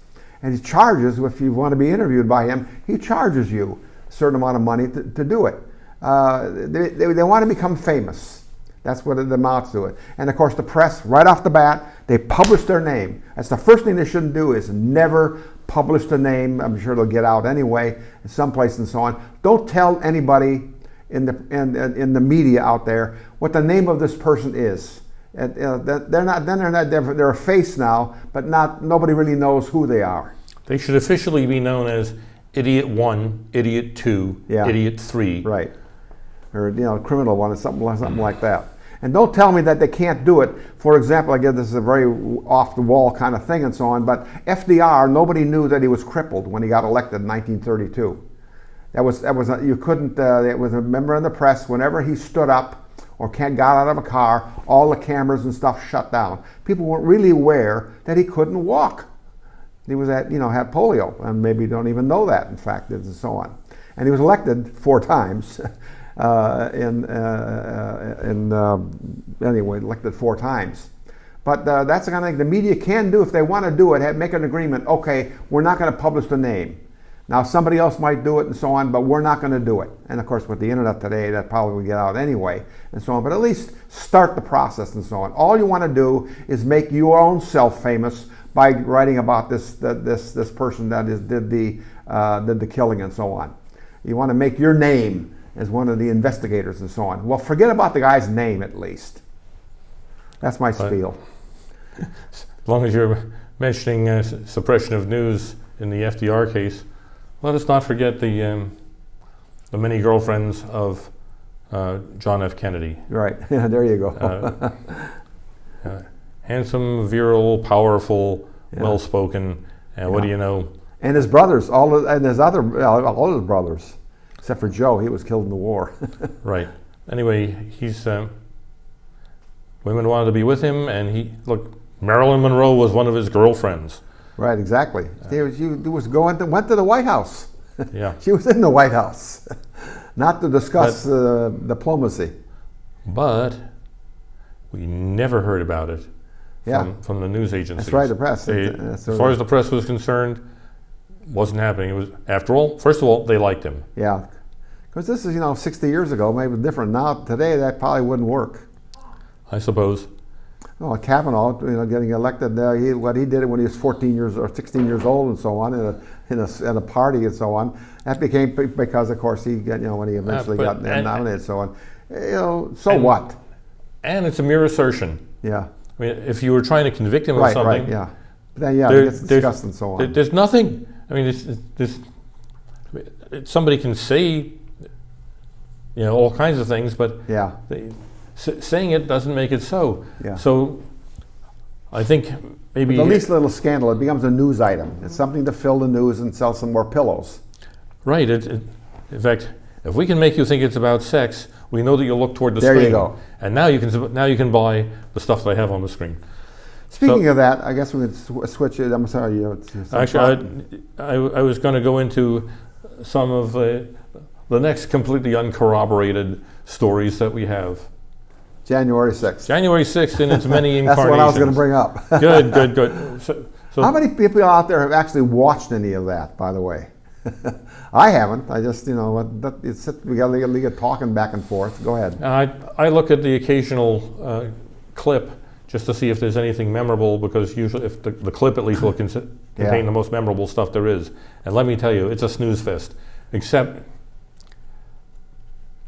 And he charges, if you want to be interviewed by him, he charges you a certain amount of money to do it. They want to become famous. That's what it amounts to it. And of course, the press, right off the bat, they publish their name. That's the first thing they shouldn't do, is never publish the name. I'm sure they'll get out anyway, in some place and so on. Don't tell anybody in the media out there what the name of this person is. And, they're a face now, but nobody really knows who they are. They should officially be known as Idiot 1, Idiot 2, Idiot 3. Right. Or, you know, Criminal 1, or something like that. And don't tell me that they can't do it. For example, again, this is a very off-the-wall kind of thing and so on, but FDR, nobody knew that he was crippled when he got elected in 1932. You couldn't, it was a member of the press, whenever he stood up or got out of a car, all the cameras and stuff shut down. People weren't really aware that he couldn't walk. He was had polio, and maybe don't even know that, in fact, and so on. And he was elected 4 times. Anyway, elected 4 times. But that's the kind of thing the media can do if they want to do it. Make an agreement. Okay, we're not going to publish the name. Now somebody else might do it and so on, but we're not going to do it. And of course, with the internet today, that probably will get out anyway and so on. But at least start the process and so on. All you want to do is make your own self famous by writing about this person that did the killing and so on. You want to make your name as one of the investigators and so on. Well, forget about the guy's name at least. That's my spiel. As long as you're mentioning suppression of news in the FDR case, let us not forget the many girlfriends of John F. Kennedy. Right. Yeah, there you go. Handsome, virile, powerful, well-spoken, and what do you know? And his brothers, all his brothers. Except for Joe, he was killed in the war. Right. Anyway, women wanted to be with him, and Marilyn Monroe was one of his girlfriends. Right, exactly. She went to the White House. Yeah. She was in the White House, not to discuss diplomacy. But we never heard about it from the news agencies. That's right, the press. As far as the press was concerned, wasn't happening. It was, after all, first of all, they liked him. Yeah, because this is 60 years ago, maybe different now. Today, that probably wouldn't work. I suppose. Well, Kavanaugh, getting elected, what he did when he was 14 years or 16 years old and so on in a party and so on. That became because, of course, he when he eventually got nominated and so on. What? And it's a mere assertion. Yeah. I mean, if you were trying to convict him of something, right, yeah. But then, it gets discussed and so on. There's nothing. I mean, somebody can say, all kinds of things, but saying it doesn't make it so. Yeah. So, I think maybe the least little scandal, it becomes a news item. It's something to fill the news and sell some more pillows. Right. In fact, if we can make you think it's about sex, we know that you'll look toward the screen. There you go. And now you can buy the stuff that I have on the screen. Speaking of that, I guess we could switch it. I'm sorry. Actually, I was going to go into some of the next completely uncorroborated stories that we have. January 6th. January 6th in its many incarnations. That's what I was going to bring up. Good. So how many people out there have actually watched any of that, by the way? I haven't. I just, we got to get talking back and forth. Go ahead. I look at the occasional clip just to see if there's anything memorable, because usually if the clip at least will contain Yeah. the most memorable stuff there is. And let me tell you, it's a snooze fest. Except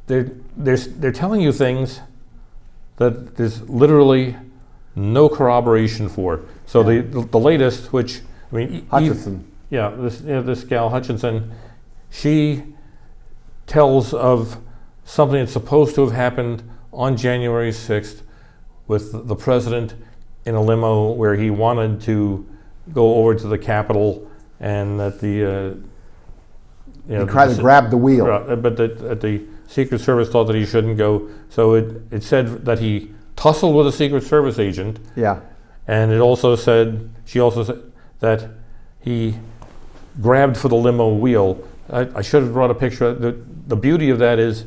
they're telling you things that there's literally no corroboration for. So Yeah. the latest, which I mean, Hutchinson. this gal Hutchinson, she tells of something that's supposed to have happened on January 6th with the president in a limo where he wanted to go over to the Capitol, and that He tried to grab the wheel. but the Secret Service thought that he shouldn't go. So it said that he tussled with a Secret Service agent, Yeah. and she also said that he grabbed for the limo wheel. I should have brought a picture. The beauty of that is,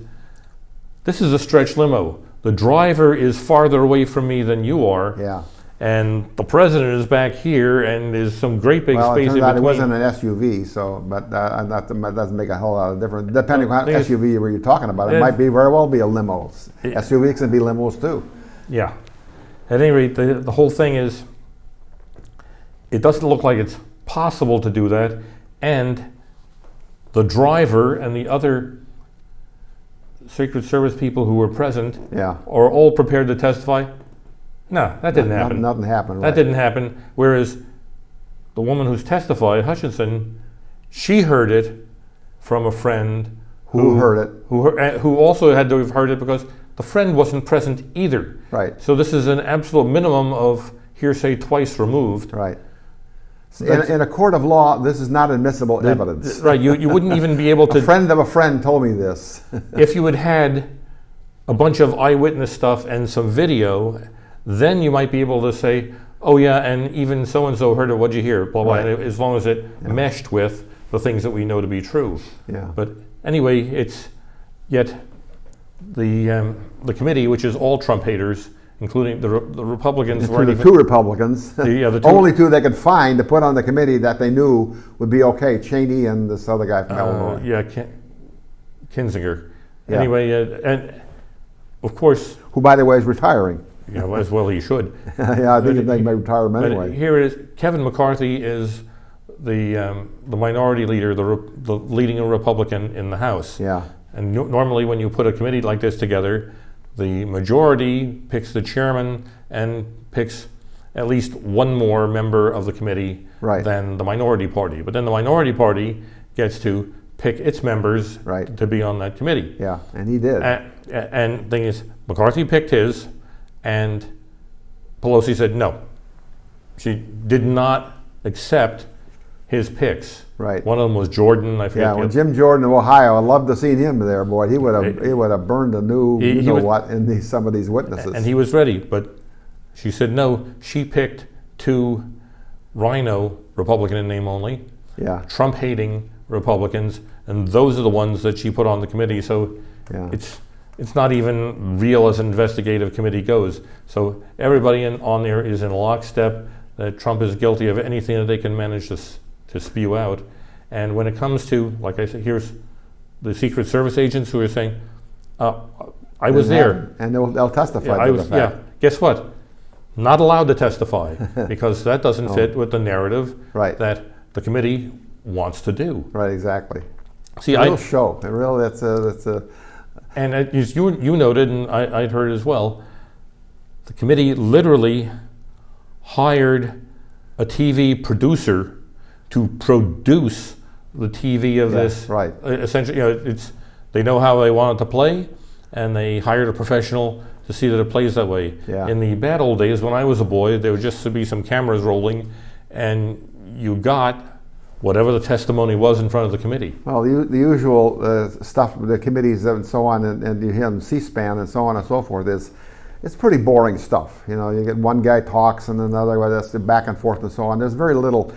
this is a stretch limo. The driver is farther away from me than you are, Yeah. and the president is back here, and there's some great big Well, it space turns in out it between. wasn't an SUV, so but that doesn't make a whole lot of difference. Depending on thing what is- SUV you're talking about, it Yeah. might be very well be a limo. Yeah. SUVs can be limos too. Yeah. At any rate, the whole thing is, it doesn't look like it's possible to do that, and the driver and the other Secret Service people who were present Yeah. are all prepared to testify. No, that didn't happen. Nothing happened. That Right. didn't happen. Whereas the woman who's testified, Hutchinson, she heard it from a friend Who heard it? who also had to have heard it because the friend wasn't present either. Right. So this is an absolute minimum of hearsay twice removed. Right. That's- In a court of law, this is not admissible evidence. Right, you wouldn't even be able A to, friend of a friend told me this. if you had a bunch of eyewitness stuff and some video, then you might be able to say, oh yeah, and even so-and-so heard it, what'd you hear, blah, blah, Right. and as long as it meshed with the things that we know to be true. Yeah. But anyway, yet the committee, which is all Trump haters, including the Republicans, To weren't the even, two Republicans, the two- only two they could find to put on the committee that they knew would be okay, Cheney and this other guy from Illinois. Kinzinger. Yeah. Anyway, and of course, Who, by the way, is retiring. as well he should. Yeah, I think they may retire him But anyway. here it is. Kevin McCarthy is the minority leader, the leading Republican in the House. Yeah. And normally, when you put a committee like this together, the majority picks the chairman and picks at least one more member of the committee Right. than the minority party. But then the minority party gets to pick its members Right. to be on that committee. Yeah, and he did. And thing is, McCarthy picked his, and Pelosi said no. She did not accept his picks. Right. One of them was Jordan. I forget. Yeah, the when other- Jim Jordan of Ohio, I'd love to see him there, boy. He would have burned a new He you know was- what in some of these witnesses. and he was ready, but she said no. She picked two Rhino, Republican in name only, yeah, Trump-hating Republicans, and those are the ones that she put on the committee. So yeah. it's not even real as an investigative committee goes. So everybody on there is in lockstep that Trump is guilty of anything that they can manage to spew out. And when it comes to, like I said, here's the Secret Service agents who are saying, I was there. And they'll testify Yeah, to the fact. Guess what? Not allowed to testify because that doesn't fit with the narrative Right. that the committee wants to do. Right, exactly. See, A real show. It really, that's a and as you noted, and I'd heard as well, the committee literally hired a TV producer to produce the TV of Yeah, this. right. Essentially, they know how they want it to play, and they hired a professional to see that it plays that way. Yeah. In the bad old days, when I was a boy, there would just be some cameras rolling, and you got whatever the testimony was in front of the committee. Well, the usual stuff, the committees and so on, and you hear on C-SPAN and so on and so forth, it's pretty boring stuff. You know, you get one guy talks and another guy that's back and forth and so on. There's very little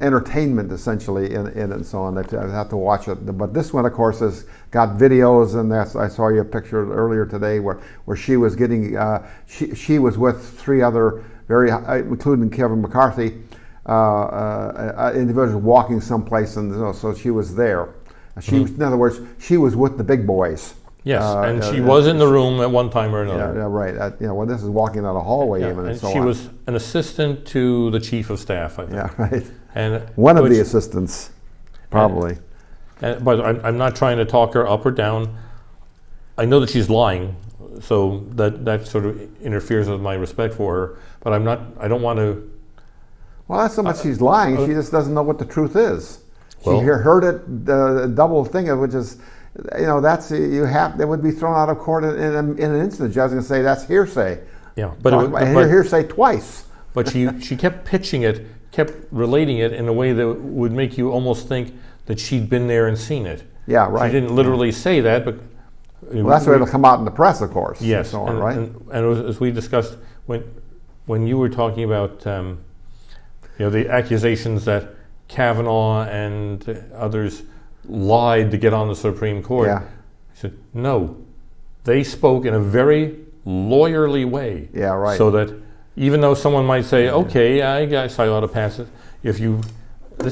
entertainment essentially in it and so on. They have to watch it. But this one, of course, has got videos, and I saw you a picture earlier today where she was getting, she was with three other including Kevin McCarthy, individuals walking someplace, and so she was there. She was, in other words, she was with the big boys. Yes, and she was in the room at one time or another. Yeah, right. Well, this is walking down a hallway even, and and so she on. was an assistant to the chief of staff, I think. Yeah, right. And One of which- the assistants, probably. but I'm not trying to talk her up or down. I know that she's lying, so that sort of interferes with my respect for her. But I don't want to. Well, that's so much she's lying. She just doesn't know what the truth is. Well- She heard it, the double thing, which is, that's they would be thrown out of court in an instant. The judge is going to say that's hearsay. Yeah, Hearsay twice. But she kept pitching it, kept relating it in a way that would make you almost think that she'd been there and seen it. Yeah, right. She didn't literally say that, but Well, that's where it'll come out in the press, of course. yes, And so on, right? and as we discussed when you were talking about the accusations that Kavanaugh and others lied to get on the Supreme Court. Yeah. He said no, they spoke in a very lawyerly way. Yeah, right. So that even though someone might say, okay, I guess I ought to pass it, this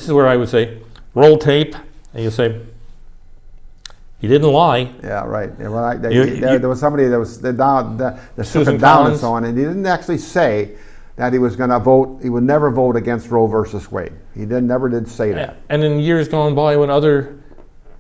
is where I would say, roll tape, and you say, he didn't lie. Yeah, right. Yeah, well, You- there was somebody that was the Susan down and Collins? so on, and he didn't actually say that he was going to vote. He would never vote against Roe versus Wade. He never did say that. And in years gone by, when other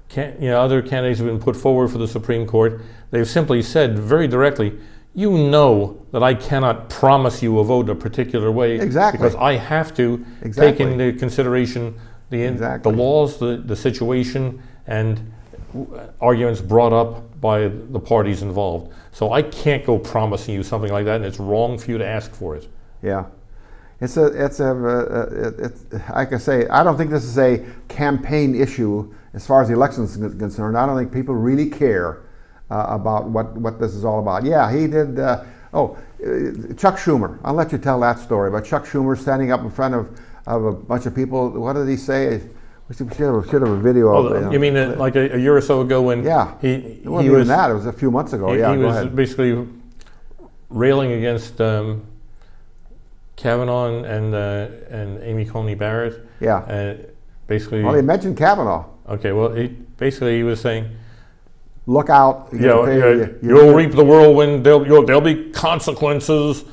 candidates have been put forward for the Supreme Court, they've simply said very directly, you know that I cannot promise you a vote a particular way Exactly. because I have to take Exactly. into consideration the Exactly. laws, the situation, and arguments brought up by the parties involved. So I can't go promising you something like that, and it's wrong for you to ask for it. Yeah, it's like I say, I don't think this is a campaign issue as far as the election is concerned. I don't think people really care about what this is all about. Yeah, he did. Chuck Schumer. I'll let you tell that story about Chuck Schumer standing up in front of a bunch of people. What did he say? We should have a video of it. You mean like a year or so ago when Yeah, he it wasn't even was that. It was a few months ago. he Yeah, go was ahead. basically railing against Kavanaugh and Amy Coney Barrett. Yeah. Basically, Well, he mentioned Kavanaugh. okay. Well, he was saying, Look out! you'll reap the whirlwind. There'll be consequences.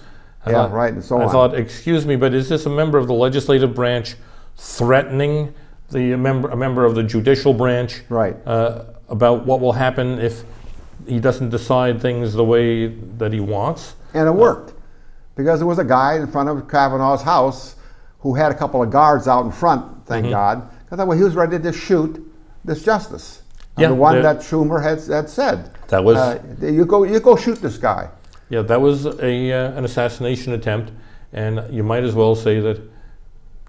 I Yeah, thought- right, and so I on. thought, excuse me, but is this a member of the legislative branch threatening a member of the judicial branch? Right. About what will happen if he doesn't decide things the way that he wants. And it worked because there was a guy in front of Kavanaugh's house who had a couple of guards out in front, thank Mm-hmm. God. I thought, well, he was ready to shoot this justice. Yeah, the one the- that Schumer had said. That was- you go shoot this guy. Yeah, that was an assassination attempt, and you might as well say that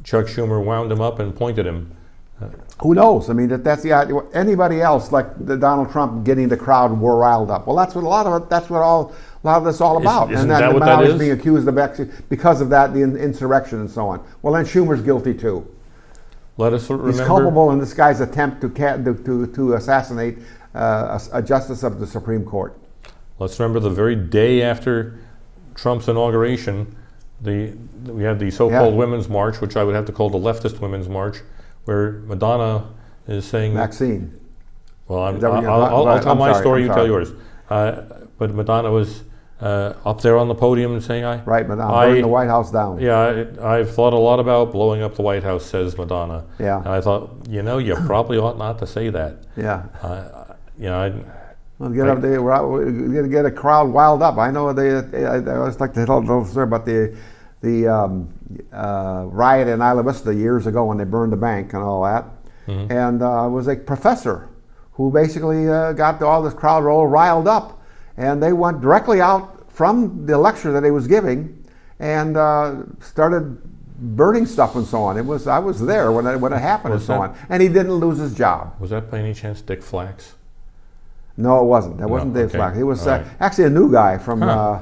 Chuck Schumer wound him up and pointed him. Who knows? I mean, that's the idea. Anybody else like Donald Trump getting the crowd riled up? Well, that's what a lot of this is all about. Isn't and that then what now that he's is? being accused of actually because of that, the insurrection and so on. Well, then Schumer's guilty too. Let us remember. He's culpable in this guy's attempt to assassinate a justice of the Supreme Court. Let's remember the very day after Trump's inauguration, we had the so-called Yeah. Women's March, which I would have to call the leftist Women's March, where Madonna is saying, Maxine. well, Is that what you're- I'll tell I'm my sorry, story, I'm you sorry. tell yours. But Madonna was up there on the podium and saying, Right, Madonna, burning the White House down. Yeah, I've thought a lot about blowing up the White House, says Madonna. Yeah. And I thought, you probably ought not to say that. Yeah. I Well, we're going to get a crowd wild up. I know I always like to tell the story about the riot in Isla Vista years ago when they burned the bank and all that. Mm-hmm. And it was a professor who basically got all this crowd all riled up. And they went directly out from the lecture that he was giving and started burning stuff and so on. I was there when it happened and so on. And he didn't lose his job. was that by any chance Dick Flax? No, it wasn't. That wasn't Dave okay. Flack. He was All right. actually a new guy from Huh.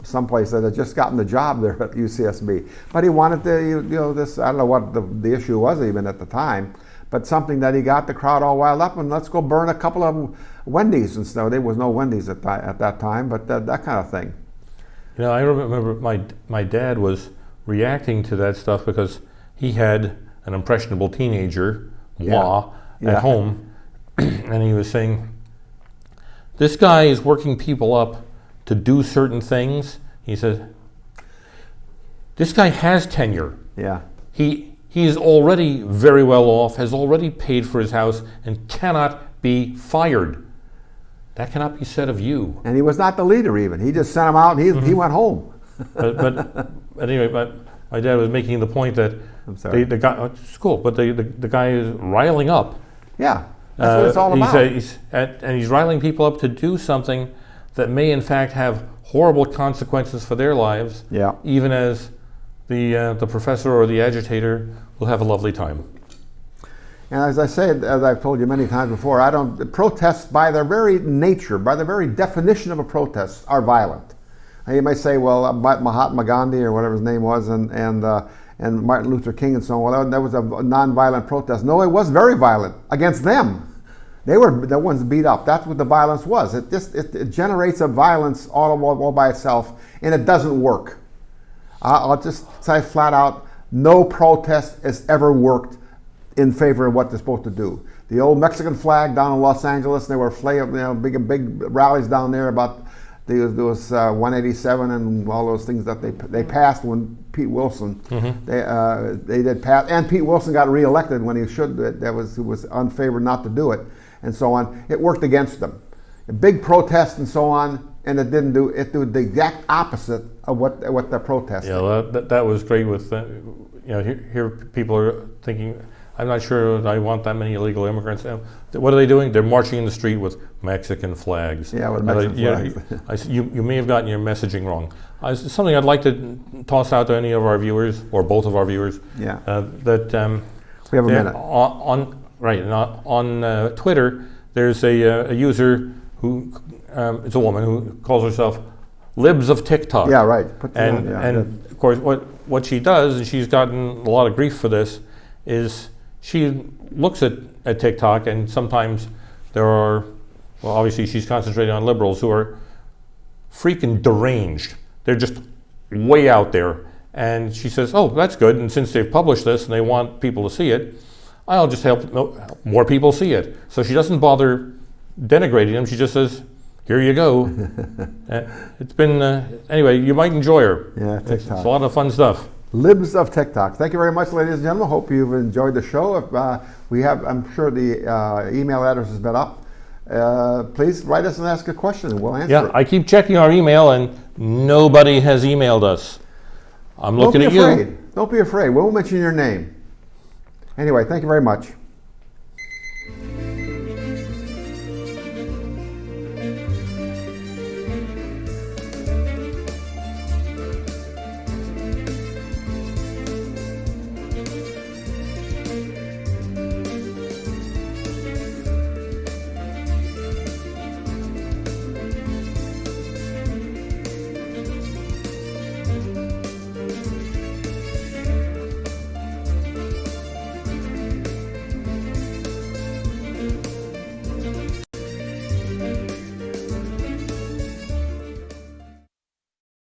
someplace that had just gotten the job there at UCSB. But he wanted to, this. I don't know what the issue was even at the time, but something that he got the crowd all wild up and let's go burn a couple of Wendy's and stuff. There was no Wendy's at that time, but that kind of thing. I remember my dad was reacting to that stuff because he had an impressionable teenager, moi, Yeah. at home, and he was saying, this guy is working people up to do certain things. He said, this guy has tenure. Yeah. He he is already very well off, has already paid for his house, and cannot be fired. That cannot be said of you. And he was not the leader even. He just sent him out and he went home. But anyway, my dad was making the point that I'm sorry. the guy, it's cool, but the guy is riling up. Yeah, that's what it's all about. He's riling people up to do something that may in fact have horrible consequences for their lives, Yeah. even as the professor or the agitator will have a lovely time. And as I said, as I've told you many times before, protests by their very nature, by the very definition of a protest, are violent. And you might say, well, Mahatma Gandhi or whatever his name was, and Martin Luther King and so on, well, that was a non-violent protest. No, it was very violent against them. They were the ones beat up. That's what the violence was. It generates a violence all by itself, and it doesn't work. I'll just say flat out, no protest has ever worked in favor of what they're supposed to do. The old Mexican flag down in Los Angeles, there were big rallies down there about there was 187 and all those things that they passed when Pete Wilson they did pass, and Pete Wilson got reelected when he should. It was unfavored not to do it, and so on. It worked against them. A big protest and so on, and it didn't do it. Did the exact opposite of what they're protesting. Yeah, that was great. With here people are thinking, I'm not sure I want that many illegal immigrants. What are they doing? They're marching in the street with Mexican flags. Yeah, with Mexican flags. You may have gotten your messaging wrong. Something I'd like to toss out to any of our viewers, or both of our viewers. Yeah. That we have a minute. On Twitter, there's a user who it's a woman who calls herself Libs of TikTok. Yeah, right. And of course, what she does, and she's gotten a lot of grief for this, is she looks at TikTok, and sometimes there are, well, obviously she's concentrating on liberals who are freaking deranged. They're just way out there. And she says, oh, that's good. And since they've published this and they want people to see it, I'll just help more people see it. So she doesn't bother denigrating them. She just says, here you go. It's been, anyway, you might enjoy her. Yeah, TikTok. It's a lot of fun stuff. Libs of TikTok. Thank you very much, ladies and gentlemen. Hope you've enjoyed the show. If I'm sure the email address has been up. Please write us and ask a question, and we'll answer it. I keep checking our email, and nobody has emailed us. I'm looking at you. Don't be afraid. We won't mention your name. Anyway, thank you very much.